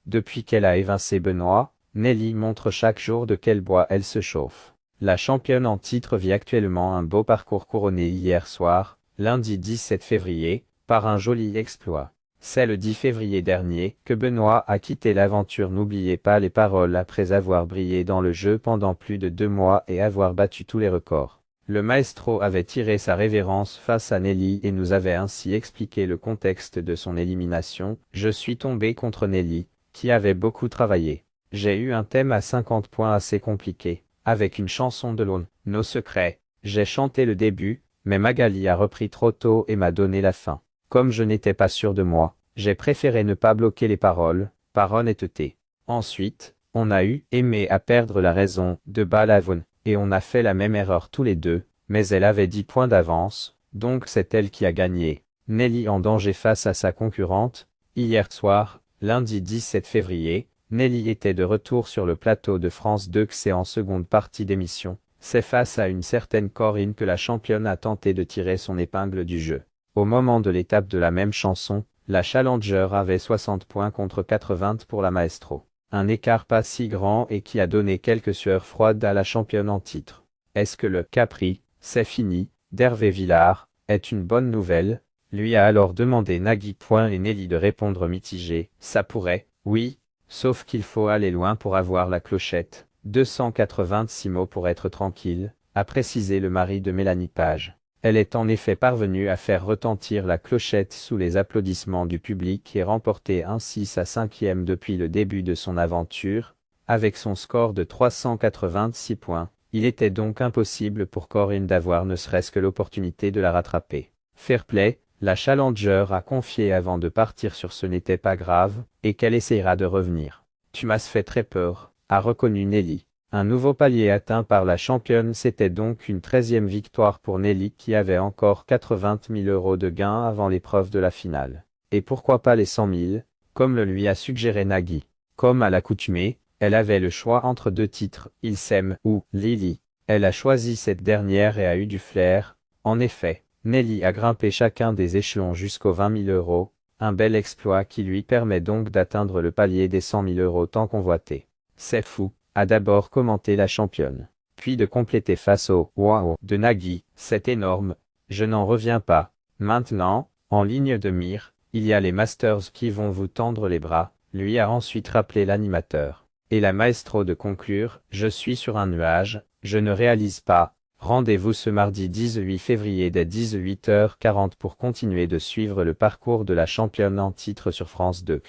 Depuis qu'elle a évincé Benoît, Nelly montre chaque jour de quel bois elle se chauffe. La championne en titre vit actuellement un beau parcours couronné hier soir, lundi 17 février, par un joli exploit. C'est le 10 février dernier que Benoît a quitté l'aventure. N'oubliez pas les paroles après avoir brillé dans le jeu pendant plus de 2 mois et avoir battu tous les records. Le maestro avait tiré sa révérence face à Nelly et nous avait ainsi expliqué le contexte de son élimination. Je suis tombé contre Nelly, qui avait beaucoup travaillé. J'ai eu un thème à 50 points assez compliqué, avec une chanson de l'Aune, Nos secrets. J'ai chanté le début, mais Magali a repris trop tôt et m'a donné la fin. Comme je n'étais pas sûr de moi, j'ai préféré ne pas bloquer les paroles, par honnêteté. Ensuite, on a eu aimé à perdre la raison de Balavone, et on a fait la même erreur tous les deux, mais elle avait 10 points d'avance, donc c'est elle qui a gagné. Nelly en danger face à sa concurrente. Hier soir, lundi 17 février, Nelly était de retour sur le plateau de France 2 et en seconde partie d'émission. C'est face à une certaine Corinne que la championne a tenté de tirer son épingle du jeu. Au moment de l'étape de la même chanson, la challenger avait 60 points contre 80 pour la maestro. Un écart pas si grand et qui a donné quelques sueurs froides à la championne en titre. Est-ce que le Capri, c'est fini, d'Hervé Villard, est une bonne nouvelle? Lui a alors demandé Nagui. Et Nelly de répondre mitigé, ça pourrait, oui, sauf qu'il faut aller loin pour avoir la clochette. 286 mots pour être tranquille, a précisé le mari de Mélanie Page. Elle est en effet parvenue à faire retentir la clochette sous les applaudissements du public et remporter ainsi sa 5e depuis le début de son aventure. Avec son score de 386 points, il était donc impossible pour Corinne d'avoir ne serait-ce que l'opportunité de la rattraper. Fair play, la challenger a confié avant de partir sur ce n'était pas grave, et qu'elle essayera de revenir. Tu m'as fait très peur, a reconnu Nelly. Un nouveau palier atteint par la championne, c'était donc une 13e victoire pour Nelly qui avait encore 80 000 € de gains avant l'épreuve de la finale. Et pourquoi pas les 100 000, comme le lui a suggéré Nagui. Comme à l'accoutumée, elle avait le choix entre 2 titres, Il s'aime ou Lily. Elle a choisi cette dernière et a eu du flair. En effet, Nelly a grimpé chacun des échelons jusqu'aux 20 000 €, un bel exploit qui lui permet donc d'atteindre le palier des 100 000 € tant convoité. C'est fou, a d'abord commenté la championne, puis de compléter face au « Waouh » de Nagui, c'est énorme, je n'en reviens pas. Maintenant, en ligne de mire, il y a les Masters qui vont vous tendre les bras, lui a ensuite rappelé l'animateur. Et la maestro de conclure, je suis sur un nuage, je ne réalise pas. Rendez-vous ce mardi 18 février dès 18h40 pour continuer de suivre le parcours de la championne en titre sur France 2.